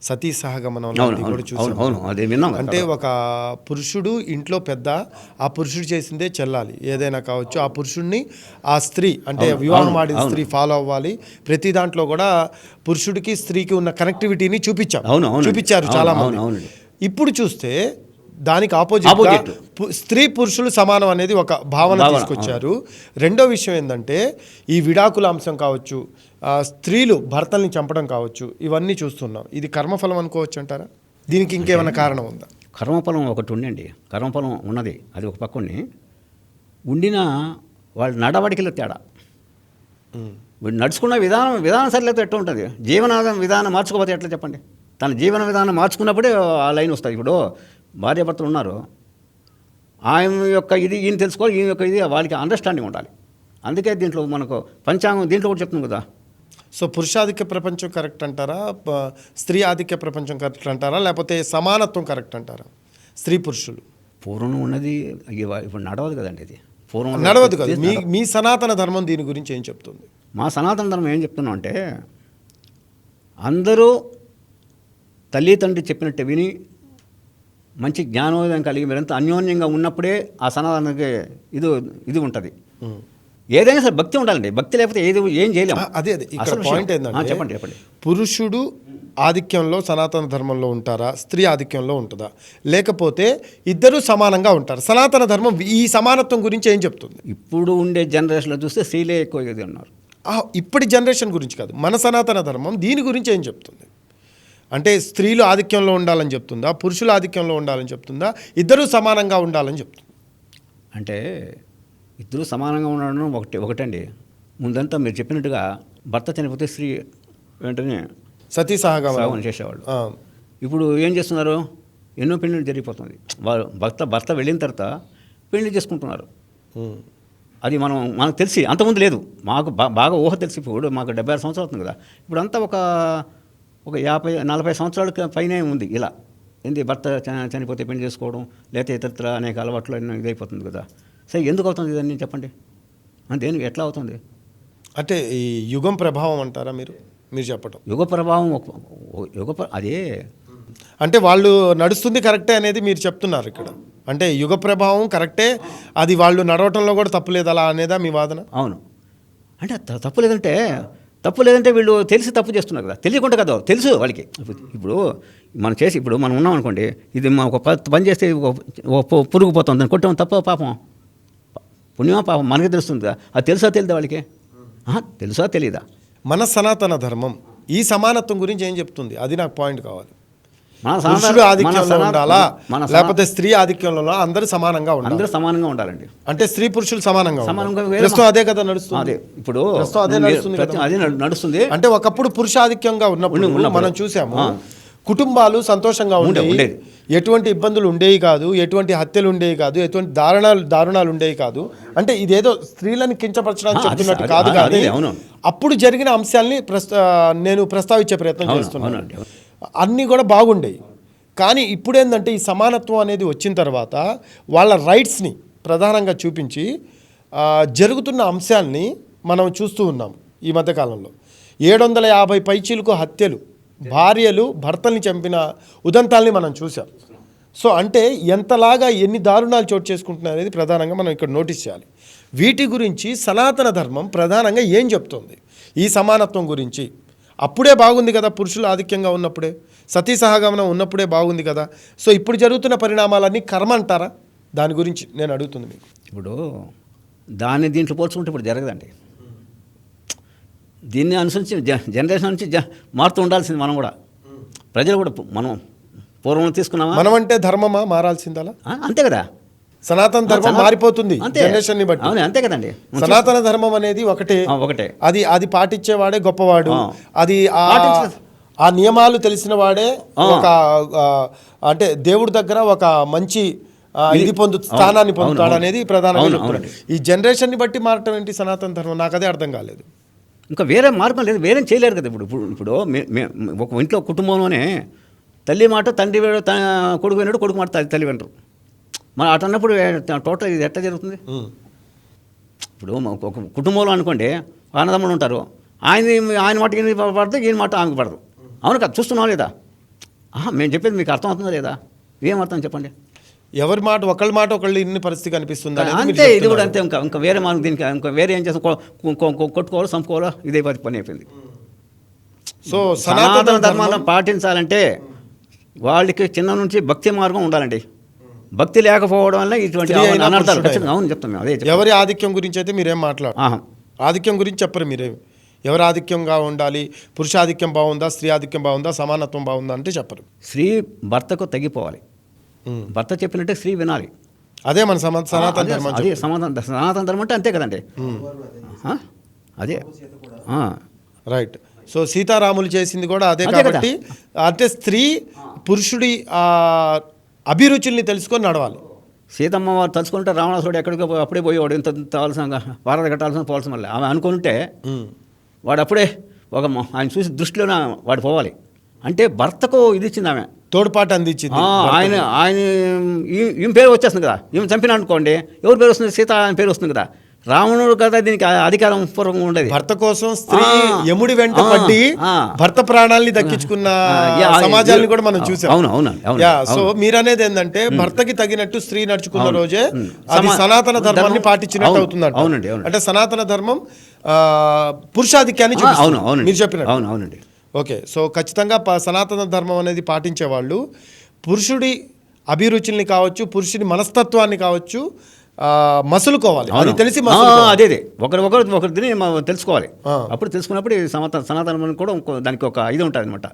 సతీ సహగమనం లాంటివి కూడా చూసాం. అంటే ఒక పురుషుడు ఇంట్లో పెద్ద, ఆ పురుషుడు చేసిందే చెల్లాలి, ఏదైనా కావచ్చు. ఆ పురుషుడిని ఆ స్త్రీ అంటే వివాహం ఆడిన స్త్రీ ఫాలో అవ్వాలి. ప్రతి దాంట్లో కూడా పురుషుడికి స్త్రీకి ఉన్న కనెక్టివిటీని చూపించారు చాలా మంది. ఇప్పుడు చూస్తే దానికి ఆపోజిట్ స్త్రీ పురుషులు సమానం అనేది ఒక భావన తీసుకొచ్చారు. రెండో విషయం ఏంటంటే ఈ విడాకుల అంశం కావచ్చు, స్త్రీలు భర్తల్ని చంపడం కావచ్చు, ఇవన్నీ చూస్తున్నాం. ఇది కర్మఫలం అనుకోవచ్చు అంటారా? దీనికి ఇంకేమైనా కారణం ఉందా? కర్మఫలం ఒకటి ఉండండి, కర్మఫలం ఉన్నది, అది ఒక పక్కని ఉండిన వాళ్ళ నడవడికల తేడా. నడుచుకున్న విధానం సరిలేదు ఎట్లా ఉంటుంది. జీవన విధానం మార్చుకోకపోతే ఎట్లా చెప్పండి? తన జీవన విధానం మార్చుకున్నప్పుడే ఆ లైన్ వస్తుంది. ఇప్పుడు భార్యాభర్తలు ఉన్నారు, ఆయన యొక్క ఇది ఈయన తెలుసుకోవాలి, ఈయన యొక్క ఇది వాళ్ళకి అండర్స్టాండింగ్ ఉండాలి. అందుకే దీంట్లో మనకు పంచాంగం దీంట్లో కూడా చెప్తుంది కదా. సో పురుషాధిక్య ప్రపంచం కరెక్ట్ అంటారా, స్త్రీ ఆధిక్య ప్రపంచం కరెక్ట్ అంటారా, లేకపోతే సమానత్వం కరెక్ట్ అంటారా? స్త్రీ పురుషులు పూర్వం ఉన్నది ఇప్పుడు నడవదు కదండి. ఇది పూర్వం నడవదు కదా. మీ సనాతన ధర్మం దీని గురించి ఏం చెప్తుంది? మా సనాతన ధర్మం ఏం చెప్తున్నాం అంటే, అందరూ తల్లి తండ్రి చెప్పినట్టు విని మంచి జ్ఞానోదయం కలిగి మీరంతా అన్యోన్యంగా ఉన్నప్పుడే ఆ సనాతనకి ఇది ఉంటుంది. ఏదైనా సరే భక్తి ఉండాలండి. భక్తి లేకపోతే ఏం చేయలేము. అదే ఇక్కడ పాయింట్ ఏంటంటే, చెప్పండి పురుషుడు ఆధిక్యంలో సనాతన ధర్మంలో ఉంటారా, స్త్రీ ఆధిక్యంలో ఉంటుందా, లేకపోతే ఇద్దరు సమానంగా ఉంటారు? సనాతన ధర్మం ఈ సమానత్వం గురించి ఏం చెప్తుంది? ఇప్పుడు ఉండే జనరేషన్లో చూస్తే స్త్రీలే ఎక్కువ ఉన్నారు. ఇప్పటి జనరేషన్ గురించి కాదు, మన సనాతన ధర్మం దీని గురించి ఏం చెప్తుంది? అంటే స్త్రీలు ఆధిక్యంలో ఉండాలని చెప్తుందా, పురుషులు ఆధిక్యంలో ఉండాలని చెప్తుందా, ఇద్దరూ సమానంగా ఉండాలని చెప్తుంది? అంటే ఇద్దరు సమానంగా ఉండడం ఒకటండి. ముందంతా మీరు చెప్పినట్టుగా భర్త చనిపోతే స్త్రీ వెంటనే సతీ సహగమనం చేసేవాళ్ళు. ఇప్పుడు ఏం చేస్తున్నారు? ఎన్నో పెళ్ళిళ్ళు జరిగిపోతుంది. వాళ్ళు భర్త వెళ్ళిన తర్వాత పెళ్లి చేసుకుంటున్నారు. అది మనకు తెలిసి అంతకుముందు లేదు. మాకు బాగా ఊహ తెలిసి ఇప్పుడు మాకు 76 సంవత్సరాలు అవుతుంది కదా. ఇప్పుడు అంతా ఒక 50-40 సంవత్సరాలకి పైనే ఉంది. ఇలా ఏంటి, భర్త చనిపోతే పెళ్లి చేసుకోవడం, లేకపోతే ఇతరత్ర అనేక అలవాట్లు ఇదైపోతుంది కదా. సరే, ఎందుకు అవుతుంది ఇదన్నీ చెప్పండి? దేనికి ఎట్లా అవుతుంది? అంటే ఈ యుగం ప్రభావం అంటారా మీరు చెప్పటం? యుగ ప్రభావం అదే అంటే వాళ్ళు నడుస్తుంది కరెక్టే అనేది మీరు చెప్తున్నారు ఇక్కడ. అంటే యుగ ప్రభావం కరెక్టే, అది వాళ్ళు నడవటంలో కూడా తప్పు లేదు అలా అనేదా మీ వాదన? అవును. అంటే తప్పు లేదంటే వీళ్ళు తెలిసి తప్పు చేస్తున్నారు కదా, తెలియకుండా కదా, తెలుసు వాళ్ళకి. ఇప్పుడు మనం ఉన్నాం అనుకోండి, ఇది ఒక పని చేస్తే పురుగు పోతుంది, దాన్ని కొట్టడం తప్ప పాపం, పుణ్యమా పాపం మనకి తెలుస్తుంది కదా. అది తెలుసా తెలియదా వాళ్ళకి? తెలుసా తెలీదా? మన సనాతన ధర్మం ఈ సమానత్వం గురించి ఏం చెప్తుంది? అది నాకు పాయింట్ కావాలి. పురుషుడు ఆధిక్యంలో ఉండాలా, లేకపోతే స్త్రీ ఆధిక్యంలో అందరూ సమానంగా ఉండాలి? అందరూ సమానంగా ఉండాలండి. అంటే స్త్రీ పురుషులు సమానంగా ప్రస్తుతం అదే కదా నడుస్తుంది. అదే ఇప్పుడు అదే నడుస్తుంది. అంటే ఒకప్పుడు పురుషాధిక్యంగా ఉన్నప్పుడు మనం చూసాము, కుటుంబాలు సంతోషంగా ఉండేవి, ఎటువంటి ఇబ్బందులు ఉండేవి కాదు, ఎటువంటి హత్యలు ఉండేవి కాదు, ఎటువంటి దారుణాలు ఉండేవి కాదు. అంటే ఇదేదో స్త్రీలను కించపరచడానికి చెప్తున్నట్టు కాదు, కానీ అప్పుడు జరిగిన అంశాలని నేను ప్రస్తావించే ప్రయత్నం చేస్తున్నాను. అన్నీ కూడా బాగుండేవి. కానీ ఇప్పుడు ఏంటంటే ఈ సమానత్వం అనేది వచ్చిన తర్వాత వాళ్ళ రైట్స్ని ప్రధానంగా చూపించి జరుగుతున్న అంశాలని మనం చూస్తూ ఉన్నాం. ఈ మధ్యకాలంలో 750 పైచీలకు హత్యలు, భార్యలు భర్తల్ని చంపిన ఉదంతాల్ని మనం చూసాం. సో అంటే ఎంతలాగా ఎన్ని దారుణాలు చోటు చేసుకుంటున్నాయి అనేది ప్రధానంగా మనం ఇక్కడ నోటీస్ చేయాలి. వీటి గురించి సనాతన ధర్మం ప్రధానంగా ఏం చెప్తుంది? ఈ సమానత్వం గురించి అప్పుడే బాగుంది కదా, పురుషులు ఆధిక్యంగా ఉన్నప్పుడే, సతీ సహగమనం ఉన్నప్పుడే బాగుంది కదా. సో ఇప్పుడు జరుగుతున్న పరిణామాలన్నీ కర్మ అంటారా? దాని గురించి నేను అడుగుతుంది మీకు. ఇప్పుడు దీంట్లో పోల్చుకుంటే ఇప్పుడు జరగదండి. దీన్ని అనుసరించి జనరేషన్ నుంచి మారుతూ ఉండాల్సింది మనం కూడా, ప్రజలు కూడా. మనం పూర్వం తీసుకున్నామా? మనం అంటే ధర్మమా మారాల్సిందా? అంతే కదా. సనాతన ధర్మం మారిపోతుంది జనరేషన్ ని బట్టి. అంతే కదండి. సనాతన ధర్మం అనేది ఒకటే. అది పాటించేవాడే గొప్పవాడు. అది ఆ నియమాలు తెలిసిన వాడే ఒక అంటే దేవుడి దగ్గర ఒక మంచి స్థానాన్ని పొందుతాడు అనేది ప్రధానంగా చెప్తున్నాడు. ఈ జనరేషన్ ని బట్టి మారటం ఏంటి సనాతన ధర్మం? నాకు అదే అర్థం కాలేదు. ఇంకా వేరే మార్గం లేదు, వేరేం చేయలేరు కదా. ఇప్పుడు ఒక ఇంట్లో కుటుంబంలోనే తల్లి మాట తండ్రి కొడుకు వినడు, కొడుకు మాట తల్లి వినరు. మరి అటన్నప్పుడు టోటల్ ఇది ఎట్లా జరుగుతుంది? ఇప్పుడు ఒక కుటుంబంలో అనుకోండి, అన్నదమ్ములు ఉంటారు, ఆయన మాట ఈయన పడదు, ఈయన మాట ఆమెకు పడదు. అవును కదా, చూస్తున్నాం లేదా? మేము చెప్పేది మీకు అర్థం అవుతుందా లేదా? ఏం అర్థం చెప్పండి. ఎవరి మాట ఒకళ్ళు ఇన్ని పరిస్థితి కనిపిస్తుంది అంతే. ఇది కూడా అంతే. ఇంకా వేరే మనం దీనికి ఇంకా వేరే ఏం చేస్తాం, కొట్టుకోవాలో చంపుకోవాలో ఇదే పని అయిపోయింది. సో సనాతన ధర్మాలను పాటించాలంటే వాళ్ళకి చిన్న నుంచి భక్తి మార్గం ఉండాలండి. భక్తి లేకపోవడం వల్ల ఇటువంటి అనర్థాలు ఖచ్చితంగా. అవును, చెప్తాం మేము అదే. ఎవరి ఆధిక్యం గురించి అయితే మీరేం మాట్లాడు, ఆధిక్యం గురించి చెప్పరు మీరేమి. ఎవరు ఆధిక్యంగా ఉండాలి, పురుషాధిక్యం బాగుందా, స్త్రీ ఆధిక్యం బాగుందా, సమానత్వం బాగుందా అంటే చెప్పరు. స్త్రీ భర్తకు తగ్గిపోవాలి, భర్త చెప్పినట్టే స్త్రీ వినాలి. అదే మన సనాతన ధర్మం. అదే సనాతన ధర్మం అంటే అంతే కదండి. అదే రైట్. సో సీతారాములు చేసింది కూడా అదే కాబట్టి అంటే స్త్రీ పురుషుడి అభిరుచుల్ని తెలుసుకొని నడవాలి. సీతమ్మ వారు తలుచుకుంటే రావణాసురుడు ఎక్కడికో అప్పుడే పోయేవాడు. ఇంత కావాల్సిన వారధి కట్టాల్సిన పోవాల్సిన వల్ల ఆమె అనుకుంటే వాడు అప్పుడే ఆయన చూసి దృష్టిలోనే వాడు పోవాలి. అంటే భర్తకు ఇది ఇచ్చింది ఆమె, తోడ్పాటు అందించింది. ఆయన ఈమె పేరు వచ్చేస్తుంది కదా. ఈమె చంపిన అనుకోండి, ఎవరి పేరు వస్తుంది? సీత అని పేరు వస్తుంది కదా. రావణుడు కదా దీనికి అధికారం పూర్వకంగా ఉండేది. భర్త కోసం స్త్రీ యముడి వెంట పడి భర్త ప్రాణాలని దక్కించుకున్న సమాజాన్ని కూడా మనం చూసాం. అవును. సో మీరనేది ఏంటంటే భర్తకి తగినట్టు స్త్రీ నడుచుకున్న రోజే అది సనాతన ధర్మాన్ని పాటించినట్టు అవుతుందంట. అవునండి. అంటే సనాతన ధర్మం పురుషాధిక్యాన్ని చూపిస్తుంది మీరు చెప్పినట్టు. అవునండి. ఓకే. సో ఖచ్చితంగా సనాతన ధర్మం అనేది పాటించేవాళ్ళు పురుషుడి అభిరుచుల్ని కావచ్చు, పురుషుడి మనస్తత్వాన్ని కావచ్చు మసులుకోవాలి. అది తెలిసి అదే ఒకరి తెలుసుకోవాలి. అప్పుడు తెలుసుకున్నప్పుడు సనాతనం కూడా దానికి ఒక ఇది ఉంటుంది అనమాట.